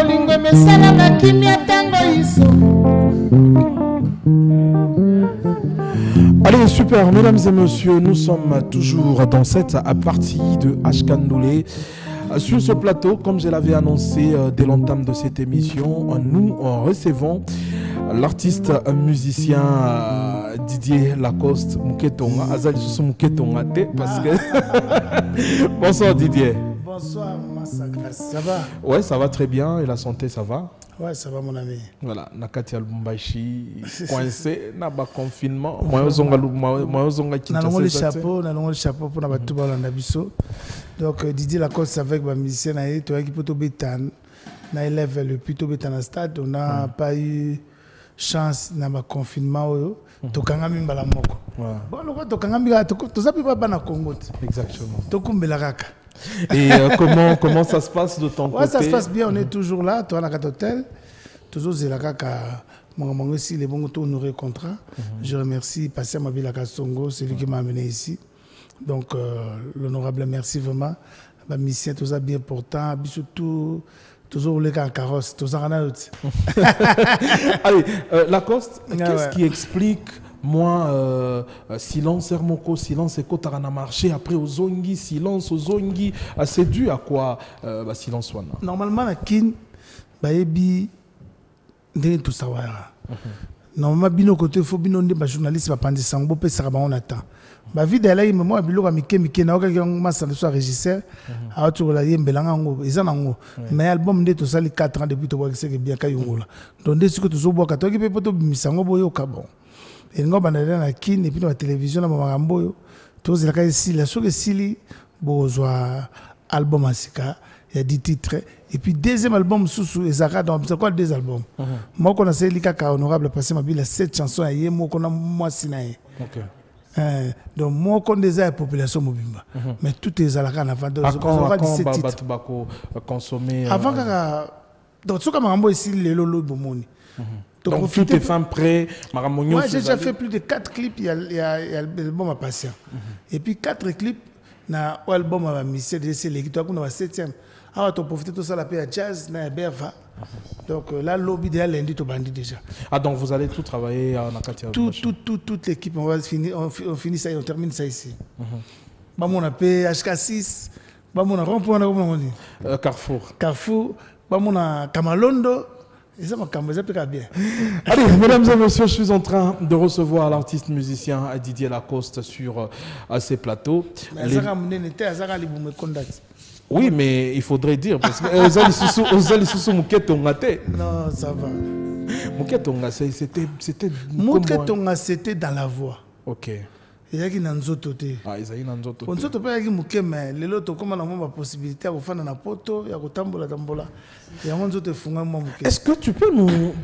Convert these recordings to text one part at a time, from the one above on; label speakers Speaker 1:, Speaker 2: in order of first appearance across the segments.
Speaker 1: bolingo mesala na kimia tango iso.
Speaker 2: Allez, super, mesdames et messieurs, nous sommes toujours dans cette partie de Ashkandoulé. Sur ce plateau, comme je l'avais annoncé dès l'entame de cette émission, nous recevons l'artiste musicien Didier Lacoste Muketonga. Azali Soussou Muketonga parce que... Bonsoir Didier.
Speaker 1: Bonsoir Massacre, ça va?
Speaker 2: Ouais, ça va très bien et la santé ça va?
Speaker 1: Ouais, ça va mon ami.
Speaker 2: Voilà, Nakati Albumbashi, coincé, n'a pas confinement. Moi, je
Speaker 1: suis le chapeau pour la tout biso. Donc Didier Lacoste avec ma musicien naïe, toi qui peut te bétan, na élève le plutôt bétan à stade, on n'a pas eu chance dans le confinement. Tokanga mimbala moko. Bon, le tokanga mimbala, tout ça peut pas na Congo.
Speaker 2: Exactement.
Speaker 1: Tokumbela raka.
Speaker 2: Et comment ça se passe de ton côté?
Speaker 1: Ça se passe bien, on est toujours là, toi, à la hôtel. Toujours, c'est là que mon aussi les bons tours honoré contrat. Je remercie Passer Mabila Songo, c'est lui qui m'a amené ici. Donc, l'honorable, merci vraiment. Ma mission, tout ça bien portant, surtout, toujours les carrosse, tout ça en a.
Speaker 2: Allez, Lacoste, qu'est-ce qui explique? Moi, silence Hermoko, silence et Kotarana marché. Après, aux Zongi, silence aux Zongi. C'est dû à quoi silence wana?
Speaker 1: Normalement, la kin, baebi, n'est tout ça. Normalement, bino côté, faut bino des journalistes, va prendre sang, beau pèse ça, on attend. Ma vie d'ailleurs, il me moi, bilo à Mike, na oka qui m'a senti soit régisseur, à tout la yembelanga ngo, ils en ont. Mais album de tout ça, les 4 ans depuis tout voir que c'est bien kayungola. Donc, dès que tu zo bois, quand tu peux pas te misango boyo kabon. Et nous avons la kin et puis la télévision, nous avons tous les cas ici, la chose ici, besoin album asika, il y a 10 titres. Et puis deuxième album sous Ezara, donc c'est quoi deux albums? Moi qu'on a essayé les cas honorable passer ma ville 7 chansons à moi qu'on a moi sinaé. Donc moi qu'on déjà la population mobimba. Mais tout est à la canne avant de
Speaker 2: consommer.
Speaker 1: Avant donc ce qu'on a ici les lolo bomoni.
Speaker 2: Donc tout est fin prêt.
Speaker 1: Moi j'ai déjà fait plus de 4 clips, il y a l'album à patient. Et puis 4 clips, na album à Michel de l'équipe, on a 7e. Alors tu profites de ça la paix à jazz, na Berva. Donc là lobby déjà lundi tu bandit déjà.
Speaker 2: Ah donc vous allez tout travailler en Akati?
Speaker 1: Toute l'équipe, on va finir, on finit ça et on termine ça ici. Bah mon appel HK6, bah mon rond-point
Speaker 2: Carrefour.
Speaker 1: Carrefour, bah mon Kamalondo. Bien.
Speaker 2: Allez, mesdames et messieurs, je suis en train de recevoir l'artiste musicien Didier Lacoste sur ces plateaux. Oui, mais il faudrait dire, parce que
Speaker 1: non, ça va.
Speaker 2: Muketonga, c'était...
Speaker 1: Muketonga, c'était dans la voix.
Speaker 2: Ok.
Speaker 1: Il y a qui n'anzoto te.
Speaker 2: Ah, il y a n'anzoto.
Speaker 1: On s'entend pas avec muke mais les autres comme on a la possibilité à faire na poto, il y a tambola. Il y a n'anzoto funga muke.
Speaker 2: Est-ce que tu peux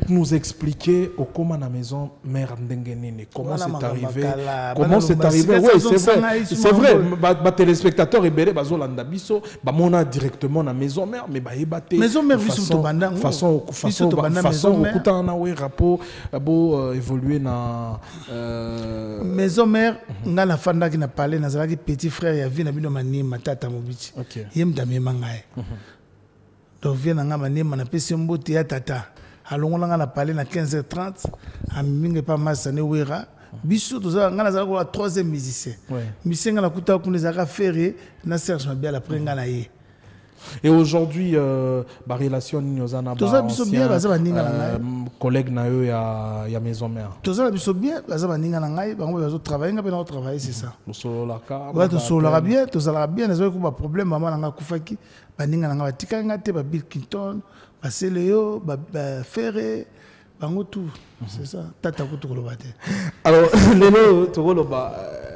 Speaker 2: nous expliquer au comment la maison mère Ndengenine comment c'est arrivé? Comment c'est arrivé? Oui, c'est vrai. Les téléspectateurs et belé bazo landa biso, ba mona directement na maison mère mais ba ebate.
Speaker 1: Maison mère façon
Speaker 2: okuta na we rapport bo évoluer na
Speaker 1: maison mère. Nga na fanda qui n'a parlé na zalaki petit frère ya vie na bino mani matata mobichi. Yem dame mangaye. Donc vient nga mani na pesi mbote ya tata. Alongo nga na parlé na 15h30 a minge pas masane wera. Biso to za nga na zalako la 3e musicien. Musicien nga na kuta ku nezaka ferré na Serge Mabia la prenga na ye.
Speaker 2: Et aujourd'hui, la relation Nyozana collègue na eux ya maison mère.
Speaker 1: Tout ça biso bien, bazaba ninga na ngai, bango bazo travailler nga pena travailler c'est ça.
Speaker 2: Solo la ka.
Speaker 1: Ouais, to solo la bien, to sala bien, nazo ko ba problème mama na nga kufaki, baninga na nga batika nga te ba Bill Clinton, ba Seleo, ba Ferré, bango tout. C'est ça. Tata ko to loba te.
Speaker 2: Alors, lelo to loba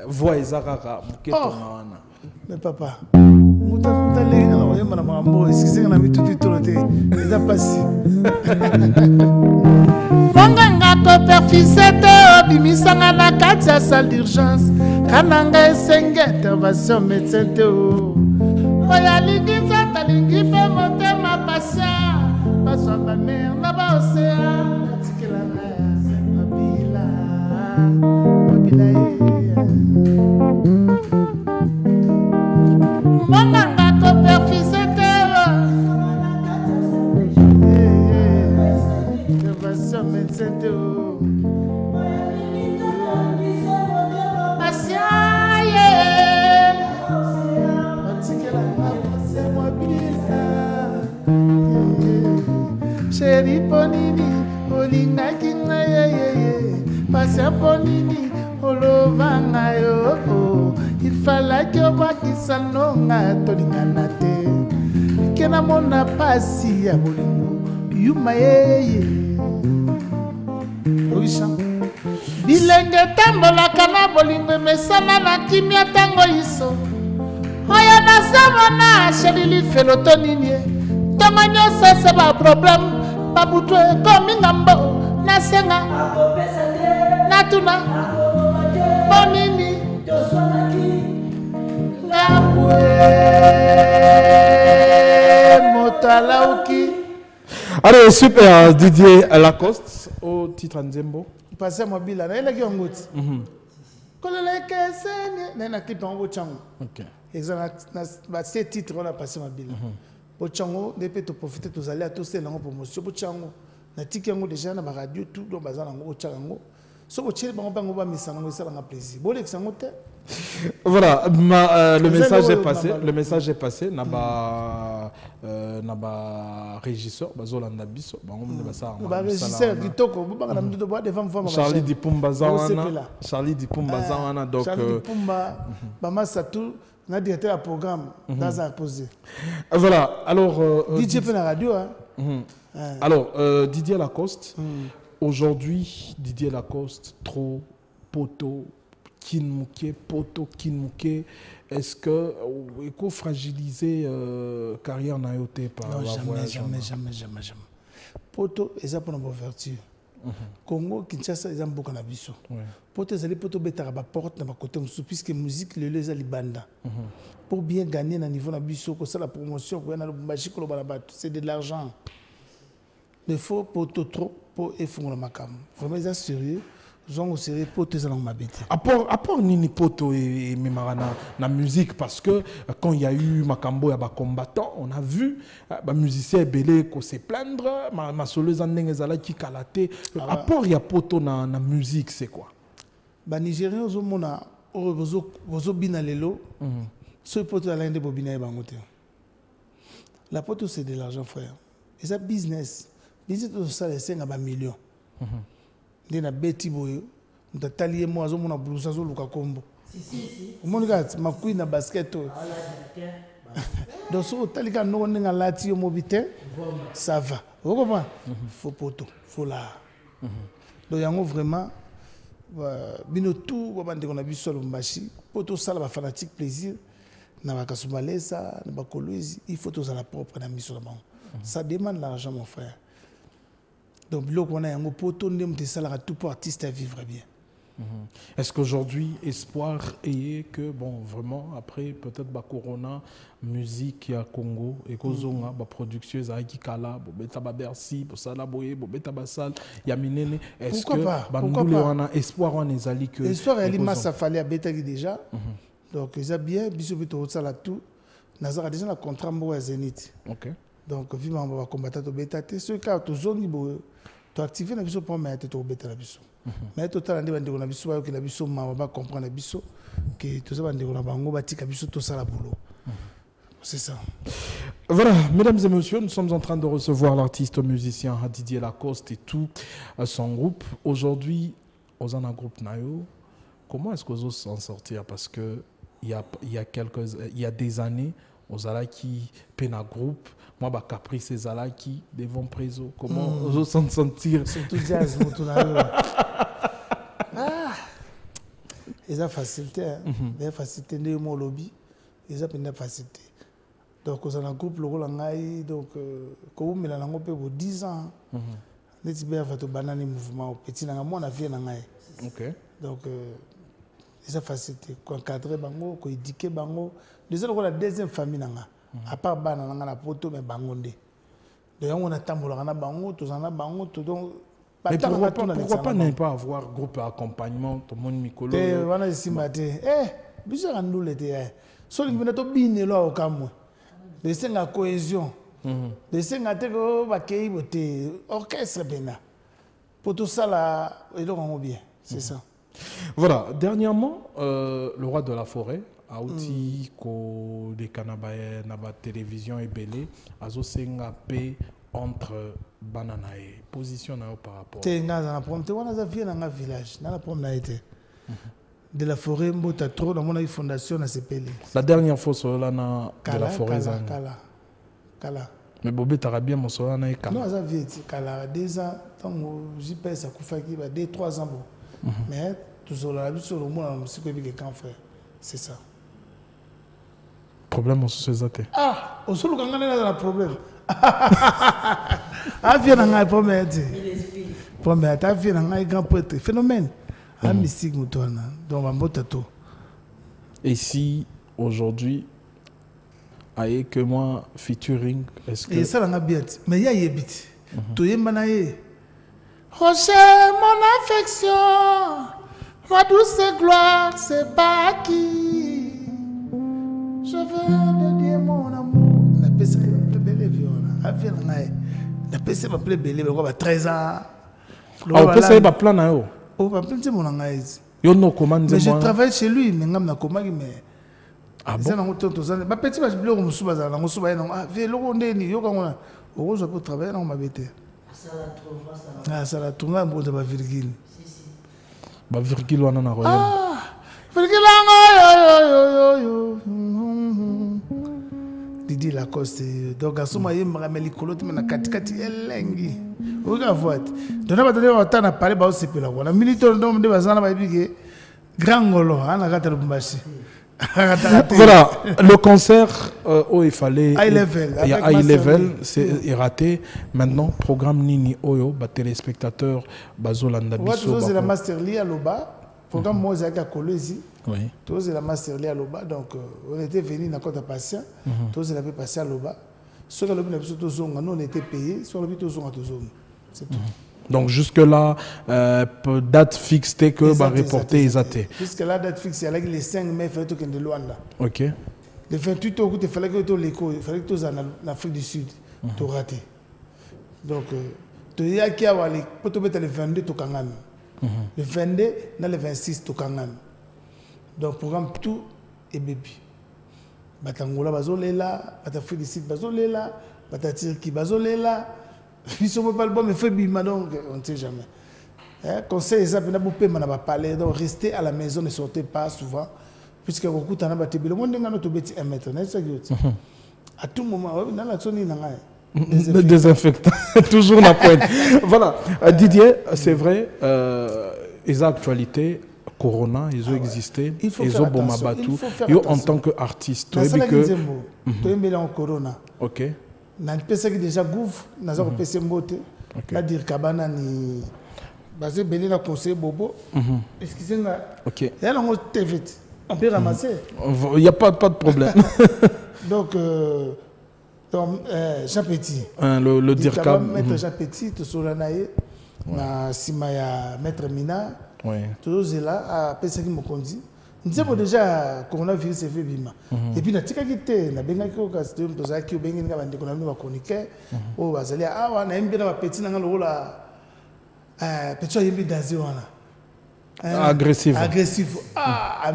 Speaker 2: voix ezakaka muketo na wana.
Speaker 1: Mais papa Monganga to perfisete obimisanga na kati ya salle d'urgence kananga esenge intervention médecin te oya lingi nzata lingi mpe motema patient bazwa bamere na baosea atikelanga mabila Monganga to perfisete sente o Chéri ponini olinga kinga ye pasa ponini olovanga yo il fallait que bakisa nonga tolingana te kena mona pasi ya bolingo yuma ye oisha bilenge tambolaka na bolingo mesana na kimia tango iso oyo nazamona chéri lifelo tonini tongo nyonso se ba problème babutu ekomi ngambo nasenga natuna bonini ngabwe motalauki.
Speaker 2: Allez, super, Didier Lacoste au titre Nzembo.
Speaker 1: Passé mobile na ile kiongoti koleleke senye na na clip en chango.
Speaker 2: OK.
Speaker 1: Exact na ces titres on a passé mobile. Pochango depuis to profiter tous aller à tous ces langues promotion Pochango na tikango déjà na radio tout donc bazana ngo Pochango so ko chele bango bango ba misana ngo sala na plaisir bolek sango te.
Speaker 2: Voilà, le message est passé. Le message est passé. Naba régisseur, bazolanda biso, bango mne ça.
Speaker 1: Régisseur kitoko, banga na mduto bois devant femme.
Speaker 2: Charlie Dipumba zawana. Charlie Dipumba zawana donc.
Speaker 1: Charlie Dipumba, bama satou. On a directeur à programme dans un posé.
Speaker 2: Voilà, alors...
Speaker 1: DJ fait la radio. Hein?
Speaker 2: Alors, Didier Lacoste, aujourd'hui, Didier Lacoste, trop, poto, kinmouké, poto, kinmouké, est-ce que il faut fragiliser carrière naïoté par
Speaker 1: non,
Speaker 2: la
Speaker 1: jamais. Poto, ils ont pour nos vertus. Congo, Kinshasa, ils ont beaucoup d'ambition. Poto, ils ont poto betara ba porte na ba côté musu puisque musique le les alibanda. Pour bien gagner na niveau d'ambition, que ça la promotion, que na Lubumbashi ko ba c'est de l'argent. Il faut poto trop pour effondrer ma cam. Vraiment ils sont sérieux. Zongo sérieux poto ça ma bête.
Speaker 2: Apport nini poto et mimarana na musique parce que quand il y a eu Makambo et ba combattant, on a vu ba musicien belé ko se plaindre, ma soleuse ndenge zala ki kalaté. Apport il y a poto na musique c'est quoi?
Speaker 1: Ba Nigériens zo mona ozo bina lelo. Ce poto ala ndé bobina bango te. La poto c'est de l'argent frère. Et ça business. Business to ça les 5 millions. Ndé na beti boyo. Ndatalié moi zo mona blousa zo luka kombo. Si. Monika makui na basket. Donc so talika no nga lati yo mobité. Ça va. Vous comprenez? Faut poto, faut là. Donc yango vraiment bino tout babande ko na biso Lubumbashi. Poto sala ba fanatique plaisir. Na bakasumalesa, na bakolwezi, il faut tout ça la propre na mission là. Ça demande l'argent mon frère. Donc biloko on a yango poto ndem te sala tout pour artiste à vivre bien.
Speaker 2: Est-ce qu'aujourd'hui espoir est que bon vraiment après peut-être ba corona musique ya Congo et kozonga ba productieuse à Kikala bo beta ba Bercy bo sala boye bo beta ba sal ya minene est-ce que ba ngule wana espoir on ezali que
Speaker 1: espoir elle massa fallait à beta déjà. Donc ils ont bien biso bito sala tout nazara déjà le contrat mbo ya Zénith.
Speaker 2: OK.
Speaker 1: Donc vivement on va combattre to beta te ce cas to zongi bo to activer na biso pour mettre to beta la biso. Mais total ande bande na biso ba que la biso ma va comprendre la biso que tout ça bande na bango batika biso to sala boulot. C'est ça.
Speaker 2: Voilà, mesdames et messieurs, nous sommes en train de recevoir l'artiste musicien Didier Lacoste et tout son groupe. Aujourd'hui, aux un groupe Nayo, comment est-ce que vous s'en sortir? Parce que il y a des années, aux Alaki, Pena Group, moi, bah, Caprice et Zalaki, devant Préso. Comment vous s'en sentir?
Speaker 1: Surtout jazz, ils ont facilité, ils ont facilité de mon lobby, ils ont une facilité. Donc, aux un groupe, le rôle en aïe, donc, quand vous mettez en pour 10 ans, les tibères font banane mouvement, petit, on a fait en aïe.
Speaker 2: OK.
Speaker 1: Donc, ils ont facilité, qu'on cadre bango, qu'on éduque bango. Déjà, la deuxième famille, à part banane, on a poto, mais bangonde. Donc, on a tambour, on a bango, tous en a bango, tout donc.
Speaker 2: Mais pourquoi ne pas avoir groupe d'accompagnement, tout le monde Mikolo?
Speaker 1: On a ici matin. Bizarre nous l'été. Sur le minute bien là au Cameroun. De la cohésion. De la orchestre bena. Pour tout ça, là, il est bien. C'est ça.
Speaker 2: Voilà, dernièrement, le roi de la forêt a aussi des canabaye na ba télévision et belé azo senga pe entre banana et position na par rapport.
Speaker 1: T'es na problème, t'es wana za vie na village, na la problème na été. De la forêt mbota trop dans mon fondation na sepeli.
Speaker 2: La dernière fois sur là na de la forêt
Speaker 1: Kala.
Speaker 2: Mais Bobé t'as bien mon soir na kala.
Speaker 1: Non, ça vie kala 2 ans tant j'y paye ça kufaki ba 2-3 ans bon. Mais tout sur la vie sur le monde c'est quoi que quand frère. C'est ça.
Speaker 2: Problème sur ces athées.
Speaker 1: Ah, au seul quand on a un problème. Ah, viens dans un problème. Problème, tu viens dans un grand prêtre. Phénomène. Un mystique, mouton. Donc, on va tout.
Speaker 2: Et si aujourd'hui, aïe que moi featuring, est-ce que.
Speaker 1: Et ça, on a bien. Mais il y a des bits. Tu es manaïe. Roger, mon affection, ma douce gloire, c'est pas qui. Je veux te dire mon amour. La PC va plus belle viola. La PC va plus belle, mais quoi, 13 ans.
Speaker 2: Ah, la PC va plan na yo.
Speaker 1: Oh, va plus dire mon angaïs.
Speaker 2: Yo no commande.
Speaker 1: Mais je travaille chez lui, mais ngam na komaki mais.
Speaker 2: Ah bon.
Speaker 1: Ça na ngoto ça. Ba petit va bleu comme souba za na ngosuba na. Ah, vie loko ndeni yo kangona. Oko je peux travailler na mabete. Ça la tourna bon de ba virgule.
Speaker 2: Ba virgule wana na royal.
Speaker 1: Ah! Virgule yo. Didi Lacoste donc asoma yemba melikolo te na katikati elengi oka voite dona ba tande ba na parler ba osepela wana minute ndo mde bazana ba bige grand ngolo ana kata Lubumbashi.
Speaker 2: Voilà, le concert où il fallait
Speaker 1: high level,
Speaker 2: high level c'est raté. Maintenant programme nini oyo ba téléspectateurs bazolanda biso
Speaker 1: ba. C'est la master li à Loba. Programme moi à Kolezi.
Speaker 2: Oui.
Speaker 1: Tous la master li à Loba donc on était venu na côté patient. Tous la passé à Loba. Sur le but de zonga nous on était payé sur le but de zonga to zone. C'est tout.
Speaker 2: Donc jusque là date fixe que va reporter les athées.
Speaker 1: Jusque là date fixe avec les 5 mai il fallait que de Luanda.
Speaker 2: OK.
Speaker 1: Le 28 août il fallait que tu l'écho, il fallait que tu en Afrique du Sud. Tu raté. Donc tu y a qui a aller pour te mettre le 22 to Kangan. Le 22 dans le 26 to Kangan. Donc programme tout et bébé. Batangola bazolela, Batafrique du Sud bazolela, Batatirki bazolela. Ils sont pas le bon mais fait bima donc on ne sait jamais. Conseil ça peut pas pas na parler donc restez à la maison ne sortez pas souvent puisque beaucoup t'en a battu le monde ngano to beti 1 mètre n'est-ce que à tout moment dans la zone na
Speaker 2: désinfectant toujours la pointe. Voilà Didier c'est vrai les actualités Corona, ils ont existé, ils ont bon mabatou. Yo en tant qu'artiste, tu as vu que
Speaker 1: tu es mêlé en Corona.
Speaker 2: OK.
Speaker 1: Na pesa qui déjà gouffre, na zo pesa mbote. Na dire kabana ni basé belé na conseil bobo. Excusez-moi.
Speaker 2: OK.
Speaker 1: Et là on te vite. On peut ramasser.
Speaker 2: Il y a pas de problème.
Speaker 1: Donc Jean Petit.
Speaker 2: Le DIRCAB
Speaker 1: maître Jean Petit to solanaye na simaya maître Mina.
Speaker 2: Oui.
Speaker 1: Tous là à pesa qui me conduit. Nous avons déjà coronavirus c'est fait bima. Et puis na tika kité na benga ko ka système to za ki benga nga bande kona ba chroniqueur o bazali awa na mbina ba petit na ngalo la petit yimbi dazi wana.
Speaker 2: Agressif.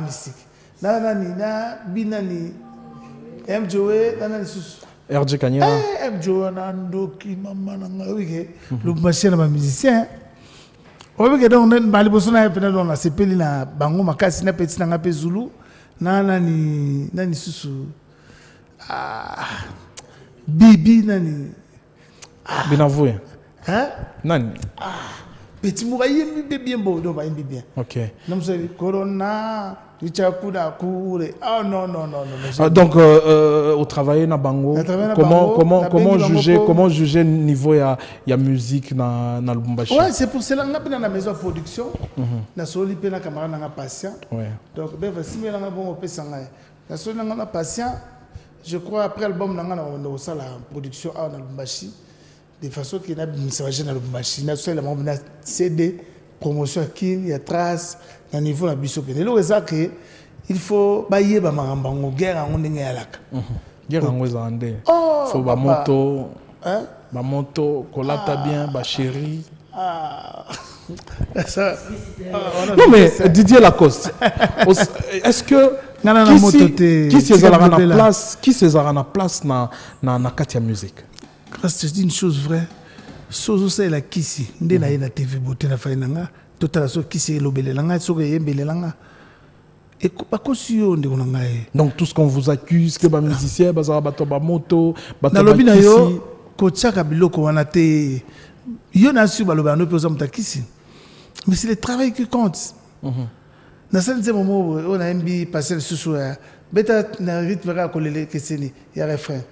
Speaker 1: Mystique. Na na binani MJoe na sus
Speaker 2: RJ Kanyera.
Speaker 1: MJoe na ndoki mama na ngawike le machine ba musicien. On que donc bali bosona pena dans la sepeli na bango makasi na petit na ngape Zulu nani susu bibi nani
Speaker 2: Binavoué.
Speaker 1: Hein
Speaker 2: Nani
Speaker 1: petit moura yembi bien beau donc yembi bien.
Speaker 2: OK.
Speaker 1: Non c'est corona Richakuda Koure. Oh non.
Speaker 2: Donc, au travail na bango, comment juger niveau ya musique na Lubumbashi?
Speaker 1: Ouais, c'est pour cela que nous avons la maison de production. Nous avons un camarade qui patient. Donc, si nous avons un patient, je crois après l'album, nous avons la production à Lubumbashi. De façon qu'il y a un Lubumbashi. Nous avons un CD, promotion qui il y a trace. À niveau de la bisop. Il faut bailler ba marambango guerre en ndenge yalaka.
Speaker 2: Guerre en wezande. Faut ba moto kolata bien ba chéri. Non mais Didier Lacoste, est-ce que qui c'est na place na Katia musique?
Speaker 1: Je dis une chose vraie. Sozo c'est la kisi. Ndé na na TV beauté na fainanga. Totala so kisi lobelelanga so yembelelanga. Et pas conscient de ngai.
Speaker 2: Donc tout ce qu'on vous accuse que ba musicien bazara bato ba moto bato
Speaker 1: na lobi na yo ko tchaka biloko wana te. Yo na su baloba no pe ozamta kisi. Mais c'est le travail qui compte. Na sel moment on a mbi passer le sous beta na rythme ka kolele keseni ya refrain.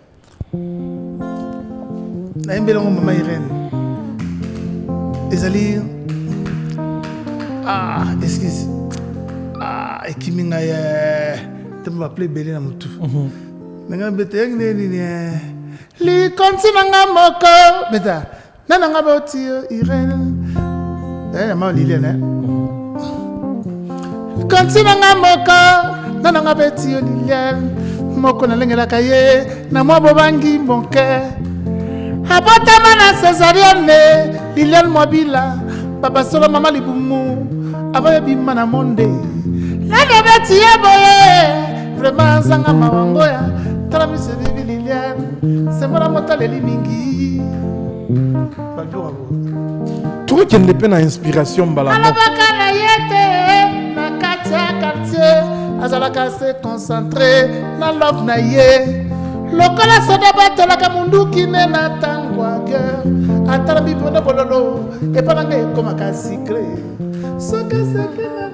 Speaker 1: Na mbi longo mama Irène. Ezali excuse. Et qui m'a tu m'as appelé Belé na mutu. Nanga beta ngi ni li konti nanga moko beta. Nanga boti Irène. Ma Liliane. Konti nanga moko nanga beti Liliane. Moko na lengela kaye na mo bobangi bonke. Abota mana Césarienne Liliane Mobila papa solo mama libumu ava bima na monde. La beti boye vraiment zanga mawangoya tala mi se bibi Liliane c'est moi la motale limingi.
Speaker 2: Tout qui n'est pas une inspiration balade.
Speaker 1: Na Katia quartier azalaka se concentré na love na ye. Lokola soda batela ka mundu kine na tangwa cœur. Atala bi pona bololo e pana ngai koma ka secret. Soka sekena.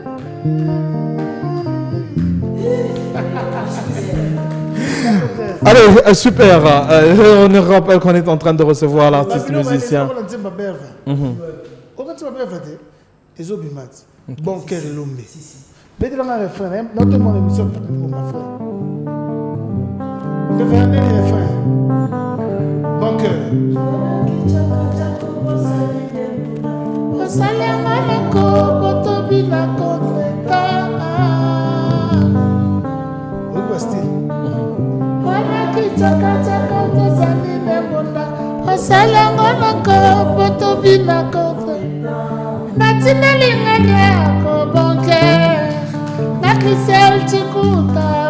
Speaker 2: Allez, super. On rappelle qu'on est en train de recevoir l'artiste musicien.
Speaker 1: Bon cœur et l'homme. Mais dans le refrain, notre mon émission pour ma frère. Le dernier refrain. Bon cœur.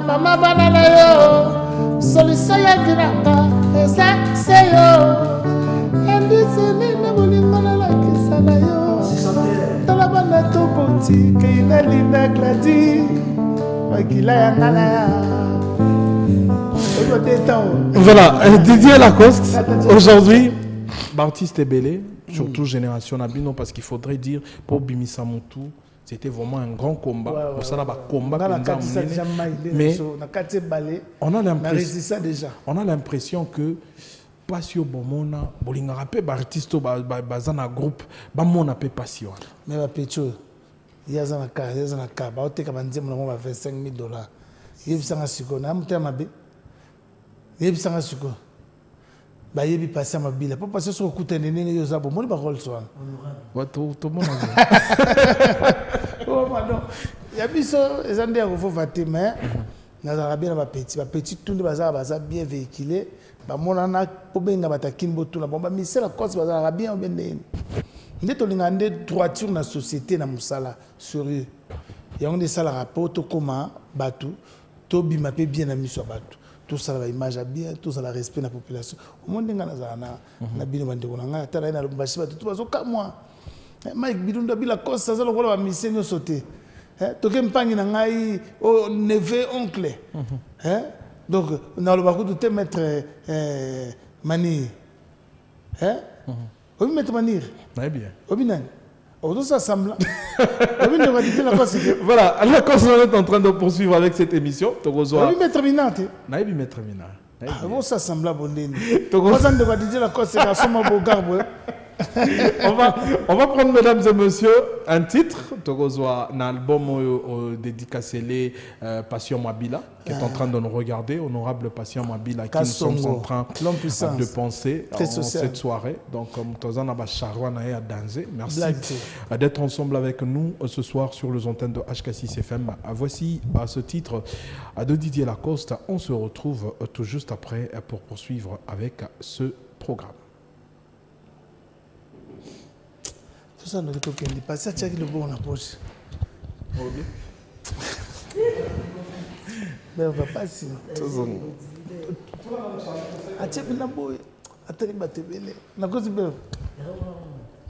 Speaker 1: Mama banana yo, solution ya viranga, esa seyo. Endi sene na bolingo na la kisana yo. Tala bana to boti, keina linda gladi, makila ya ngala ya.
Speaker 2: Voilà, Didier Lacoste, aujourd'hui, Baptiste Ebele, surtout Génération Nabino, parce qu'il faudrait dire, pour Bimisa Moutou, c'était vraiment un grand combat. Mais on a l'impression que Passion Bomona, Bolinga Rapé, Bartisto, Bazana Groupe, Bamona Pe Passion.
Speaker 1: Mais la Pécho, il y a un cas, il y a un cas, il y a un cas, $25,000. Il y a un sucre, il y a un cas, il y a un sucre. Bah il y a passé ma bille pour passer sur le coup de nez il y a bon pas rôle soin
Speaker 2: tout le monde
Speaker 1: oh pardon il y a biso les andés il faut voter mais na bien ba petit tout de bazar bien véhiculé ba monana pour benga batakin botu la bomba mais c'est la cause bazar bien bien ndé to lingande droiture na société na musala sérieux il y a on des salaires rapport to comment batu to bima pe bien na miso batu. Tout ça la image bien, tout ça la respect de la population. Au monde ngana zana na bino bande konanga tala na lumbashi tout bazo ka moi. Mike bidunda bila kosa za lokola ba misenyo sauté. Toke mpangi na ngai o neveu oncle. Donc na lo bakutu te mettre mani. Obi mettre manir.
Speaker 2: Très bien.
Speaker 1: Obi nan. Odo ça semble.
Speaker 2: Voilà, la cause on est en train de poursuivre avec cette émission.
Speaker 1: Obi mettre minante.
Speaker 2: Naibi mettre minante.
Speaker 1: Bon ça semble bonne. Tokozan de dire la cause c'est la somme au garbo.
Speaker 2: On va prendre, mesdames et messieurs, un titre. Togozoa, un album dédicacé Passion Mabila, qui est en train de nous regarder. Honorable Passion Mabila, qui nous sommes en train de penser en cette soirée. Donc, comme Tozan a Charwana et à Danze. Merci d'être ensemble avec nous ce soir sur les antennes de HK6 FM. Voici ce titre de Didier Lacoste. On se retrouve tout juste après pour poursuivre avec ce programme.
Speaker 1: ça nous dit que tu passes à checker le bon en approche. Mais on va pas si. A checker la boy. Attends, il va te belle. Na cause de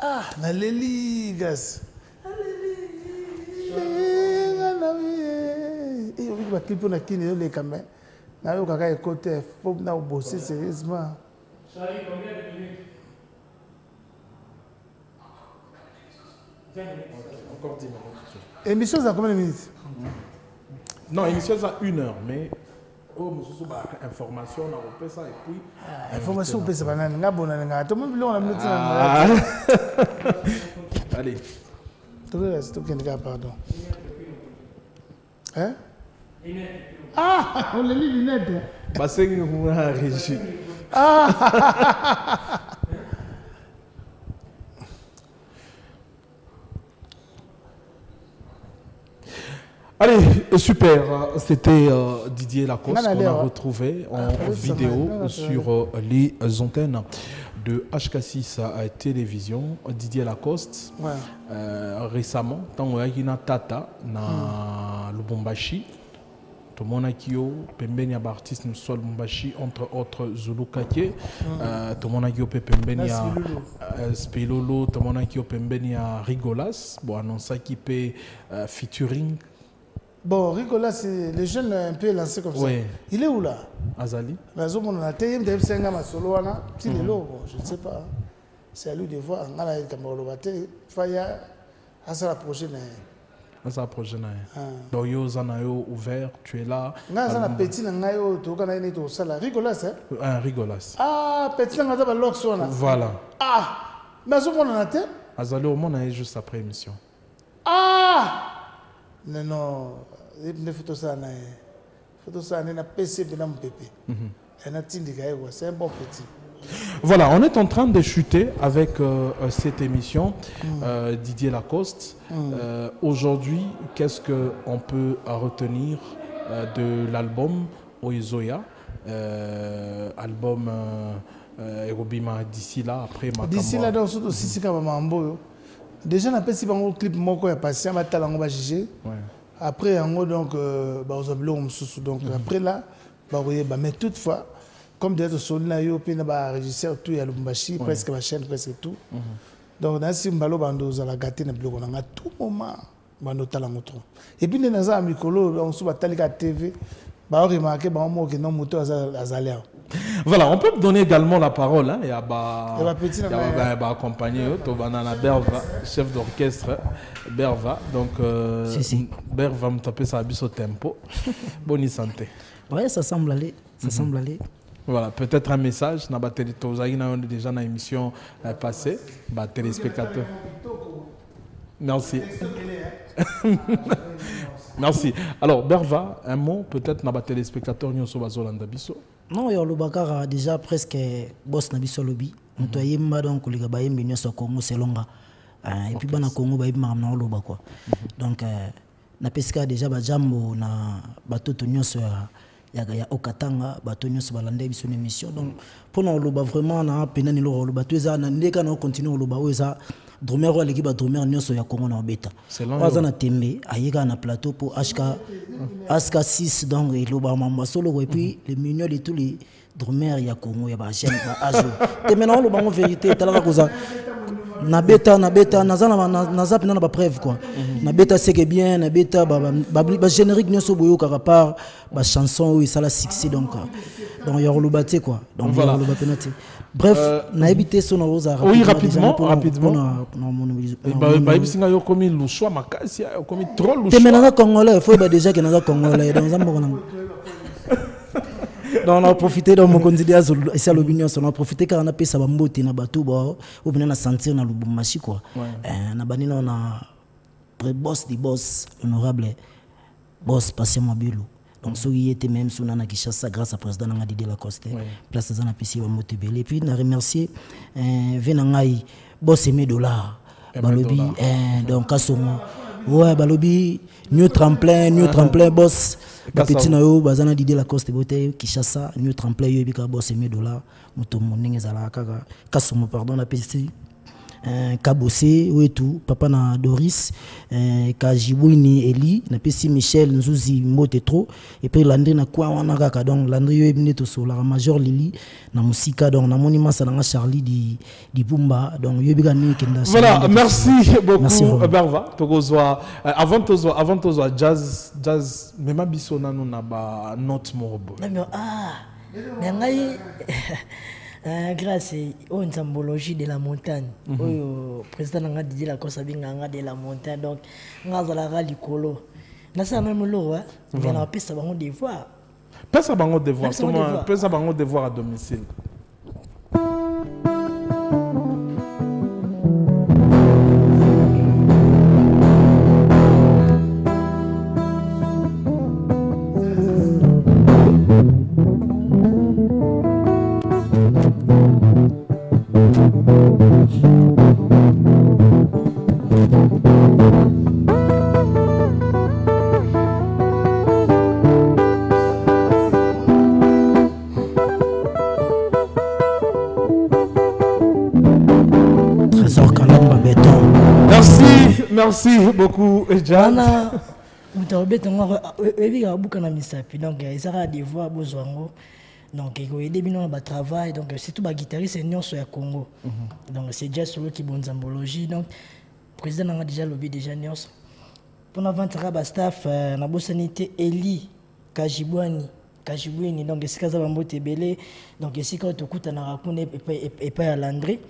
Speaker 1: ah, na leli gas. Et on va clipper na kini les caméras. Na yo kaka écouter, faut na bosser sérieusement.
Speaker 3: Charlie, combien de minutes? 20 minutes.
Speaker 2: Encore 10 minutes.
Speaker 1: Émission à combien de minutes?
Speaker 2: Non, émission à 1 heure, mais information, on a repris ça et puis.
Speaker 1: Information, on peut se faire un bon an. Tout le monde a mis
Speaker 2: allez.
Speaker 1: Tout le reste, tout le monde, pardon. Hein? Ah, on a mis lunettes.
Speaker 2: Parce que nous avons régi.
Speaker 1: Ah!
Speaker 2: Allez, super. C'était Didier Lacoste qu'on a retrouvé en vidéo sur les antennes de HK6 à télévision. Didier Lacoste, récemment, dans le Tata, na Lubumbashi. Tout le monde a qui pembeni à artiste soit Lubumbashi entre autres Zulu Kake. Tout le monde a qui pembeni à Spilolo. Tout le monde a qui pembeni à Rigolas. Bon, annonce qui peut featuring.
Speaker 1: Bon, Rigolas, c'est les jeunes un peu lancés comme ça. Il est où là?
Speaker 2: Azali.
Speaker 1: Je ne sais pas. C'est à lui de voir. La prochaine.
Speaker 2: La prochaine. Donc, yo ouvert, tu es là.
Speaker 1: Petit Rigolas,
Speaker 2: hein? Rigolas.
Speaker 1: Ah, petit
Speaker 2: voilà.
Speaker 1: Ah, mais
Speaker 2: Azali au monde est juste après émission.
Speaker 1: Ah! Non, les photos ça na PC de mon pépé. C'est un bon petit.
Speaker 2: Voilà, on est en train de chuter avec cette émission, Didier Lacoste. Aujourd'hui, qu'est-ce qu'on peut retenir de l'album Oizoya, album Erobima d'ici là, après Makambo.
Speaker 1: D'ici là, dans ce aussi, c'est comme un déjà, on a fait un clip qui est passé, on va juger. Après, donc, après là, mais toutefois, comme d'être Solina, il y a un régisseur, tout, il y a Lubumbashi, presque ma chaîne, presque tout. Donc, dans ce mbalo, on a gâté le blog, on a tout moment, on a tout. Et puis, dans un micro, on se bat à la TV, on a remarqué que nos motos azalé.
Speaker 2: Voilà, on peut donner également la parole. Il y a accompagné Berva, chef d'orchestre Berva. Donc, Berva me taper sa bise au tempo. Bonne santé.
Speaker 4: Oui, ça semble aller. Ça semble aller.
Speaker 2: Voilà, peut-être un message. On a déjà dans l'émission passée. Téléspectateurs. Merci. Merci. Alors, Berva, un mot peut-être dans les téléspectateurs nous sommes à biso.
Speaker 4: Non, il y a le Bakar déjà presque boss na biso lobby. On doit y aller donc les gars baïm sur Congo c'est longa. Et puis bana Congo baïm marna loba quoi. Donc na pesca déjà ba jambo na bateau tonyo sur ya Okatanga bateau tonyo sur balande biso une émission. Donc pour nous loba vraiment na penani lo loba tu ça na ndeka na continuer loba oza drummer wa l'équipe drummer nyonso ya Congo na beta. Waza na tembe ayeka na plateau pour HK 6 donc il loba mamba solo et puis les millions de tous les drummers ya Congo ya ba chaîne ba ajo. Te maintenant loba en vérité talaka koza na beta na zap na ba preuve quoi. Na beta c'est que bien na beta ba générique nyonso boyo kaka part ba chanson où ça la succès donc ya loba te quoi. Donc voilà loba penati. Bref, na évité son rosa rapidement.
Speaker 2: Oui, rapidement. Bah, il singa yo comme le choix makasi, comme trop le choix.
Speaker 4: Mais na congolais, il faut déjà que na congolais dans un on a profité de mon candidat à l'opinion, on a profité car on a payé sa bambote na bateau ou bien na sentir na Lubumbashi quoi. Na banino on a boss di boss honorable boss Patient Mabilo. Donc, ce qui était même sous Nana Kishasa grâce à président Didier Lacoste. Place à Zanapisi wa Motebele. Et puis, on a remercié Venangai, boss aimé $. Balobi, donc, Kassomo. Ouais, Balobi, new tremplin, boss. Petit Nayo, Bazana Didier Lacoste, Bote, Kishasa, new tremplin, Yobika, boss aimé $. Mutomo, Ningezala, Kassomo, pardon, la PC. Kabose ou tout papa na Doris Kajibouini Eli na pesi Michel Nzuzi Mote trop et puis Landry na kwa wana kaka donc Landry yo ebini to so la major Lili na musika donc na monument ça na Charlie di Bumba donc yo bika ni kenda.
Speaker 2: Voilà, merci beaucoup Berva tokozwa avant tozo jazz même biso nanu na ba note morbo.
Speaker 5: Mais ngai grâce au nzambologie de la montagne au président nga Didier Lacoste binga de la montagne donc nga za la likolo na ça même lo hein vient na pesa bango devoir
Speaker 2: pesa bango devoir à domicile. Merci beaucoup, Ejana.
Speaker 5: Donc, il travail, donc c'est tout guitariste et non sur le Congo. Donc c'est déjà celui qui bon zambologie. Donc le président a déjà lobby déjà nions. Pour la vente à staff, na bosanité Eli Kajibouini donc c'est kaza bambote belé donc c'est quand tu écoutes na rakune et pas à Landry.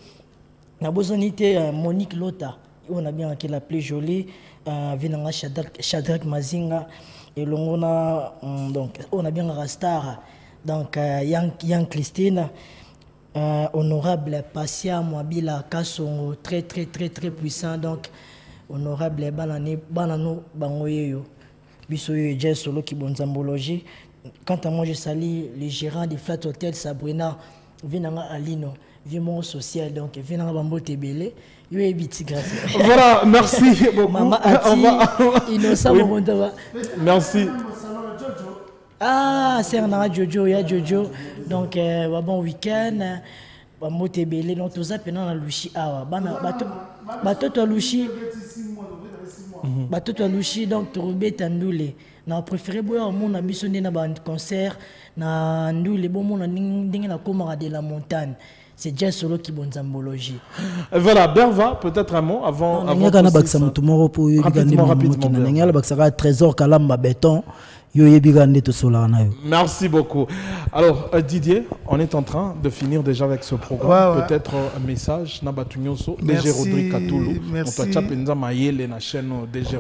Speaker 5: Na bosanité Monique Lota. On a bien la plus jolie Vinanga Shadrach Mazinga et l'on donc on a bien Rastar donc Yang Christine honorable Passia Mwabila Kasongo très puissant donc honorable Banano Bangoyeyo biso yo solo qui bon zambologie. Quant à moi je salue les gérants des Flat Hotel Sabrina Vinanga Alino Vimon social donc Vinanga Bambo Tebele.
Speaker 2: Voilà, merci beaucoup.
Speaker 5: Maman Innocent
Speaker 2: merci.
Speaker 5: Ah, c'est un Jojo, il y a Jojo. Donc, bon week-end. Bambo Tebele, donc tout ça, pendant la Luchi Awa. Bato Luchi. Bato Luchi, donc Tourbe Tandoule. Na préféré boire mon abissonné na un concert. Na Ndoule, bon mon n'ingé na Komara de la montagne. C'est déjà solo qui bon zambologie.
Speaker 2: Voilà, Berva, peut-être un mot avant.
Speaker 4: Rapidement. Trésor Kalamba Béton.
Speaker 2: Merci beaucoup. Alors Didier, on est en train de finir déjà avec ce programme. Ouais. Peut-être un message Nabatunyoso, DG Rodrigue Katoulou.
Speaker 1: Merci.
Speaker 2: On t'a penza mayele na chaîne DG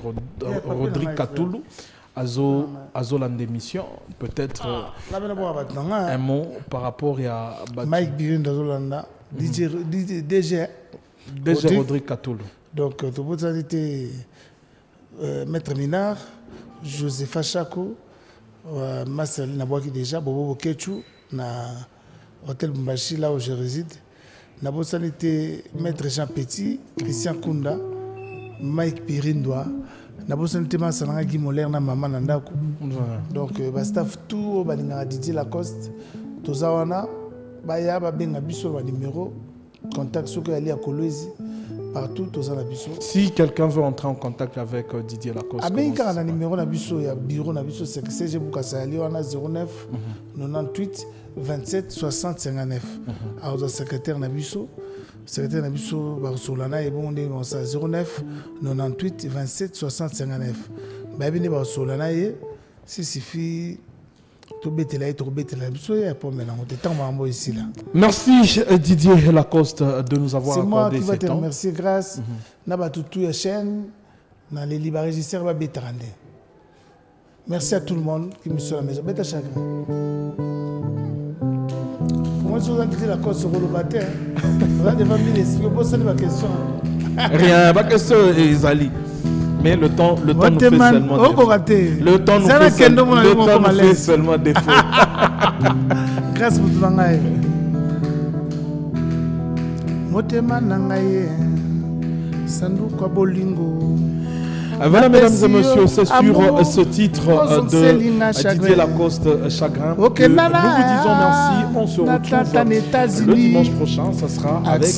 Speaker 2: Rodrigue Katoulou. Azo l'émission, peut-être un mot par rapport à
Speaker 1: Mike Birin d'Azolanda, DG
Speaker 2: Rodrigue Katoulou.
Speaker 1: Donc, tu peux dire Maître Minard, Joseph Chako, Marcel Nabouaki déjà, Bobo Bokechu, na Hôtel Bumbashi, là où je réside. Nabo Sanité, Maître Jean Petit, Christian Kunda, Mike Birindoa. Nabo Sanité, Massalanga Guy Moller, na Maman Nandaku. Donc, staff tout, Balinga Didier Lacoste, Tozawana, Baya, Babenga Bisso, numéro, contact sur Ali à Kolwezi. Partout, tous en abisso.
Speaker 2: Si quelqu'un veut entrer en contact avec Didier Lacoste,
Speaker 1: il y a un numéro d'abisso, il y a un bureau d'abisso, c'est que c'est 09 98 27 60 59. Alors, le secrétaire d'abisso, Barcelona, et bon, 09 98 27 60 59. Baby Barcelona, si suffit.
Speaker 2: Merci Didier Lacoste de nous avoir accordé ce temps. C'est moi qui
Speaker 1: vais te remercier grâce à toute la chaîne, dans les libres régisseurs. Merci à tout le monde qui me suit à la maison. Bête à chacun. Comment est-ce que vous avez dit Lacoste sur le bâtiment? Vous avez des familles, vous avez des questions.
Speaker 2: Rien, pas question, Zali. Mais le temps nous fait seulement défaut. Le temps nous fait seulement défaut.
Speaker 1: Grâce pour tout le monde. Motema nangaye sanduka bolingo
Speaker 2: Voilà, mesdames et messieurs, c'est sur ce titre de Didier Lacoste, Chagrin, que nous vous disons merci. On se retrouve le dimanche prochain. Ça sera avec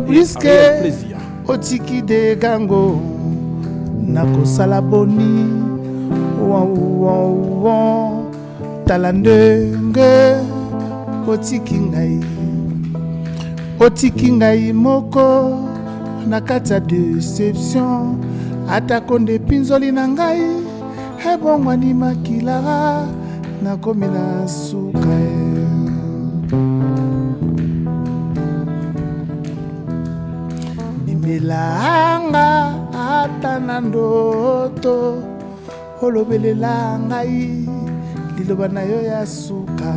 Speaker 2: plaisir.
Speaker 1: Otiki de Gango, Nako Salaboni, Talandenge, Otiki ngai moko, nakata déception, atakonde pinzoli na ngai, hebongwani makilara, nakomi na suka. Bimelanga atana ndoto, olobelela ngai, liloba na yo ya suka,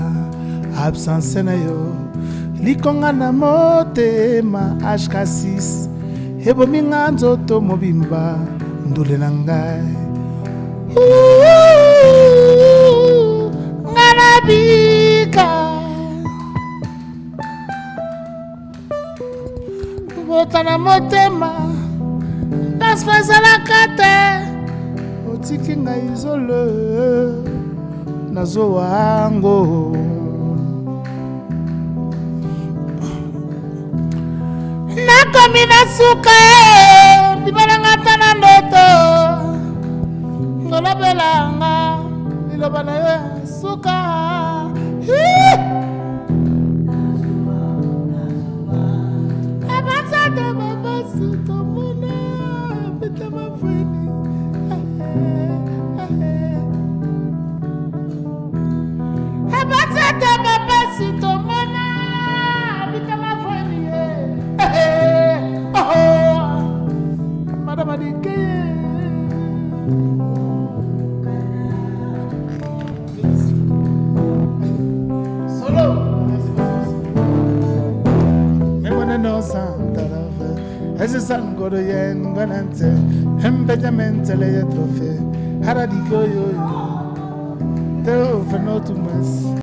Speaker 1: absence na yo, likonga na motema HK6, ebomi nga nzoto mobimba, ndule na ngai. Nganabika botana motema, tasfazalaka te, otiki ngai izole nazo wango. Nakomi na suka bibalanga tana ndoto, ngolobelanga liloba na yo suka. Ese sangoro yen ganante, embejamente le trofe, haradigo yo, te ofeno tu mas.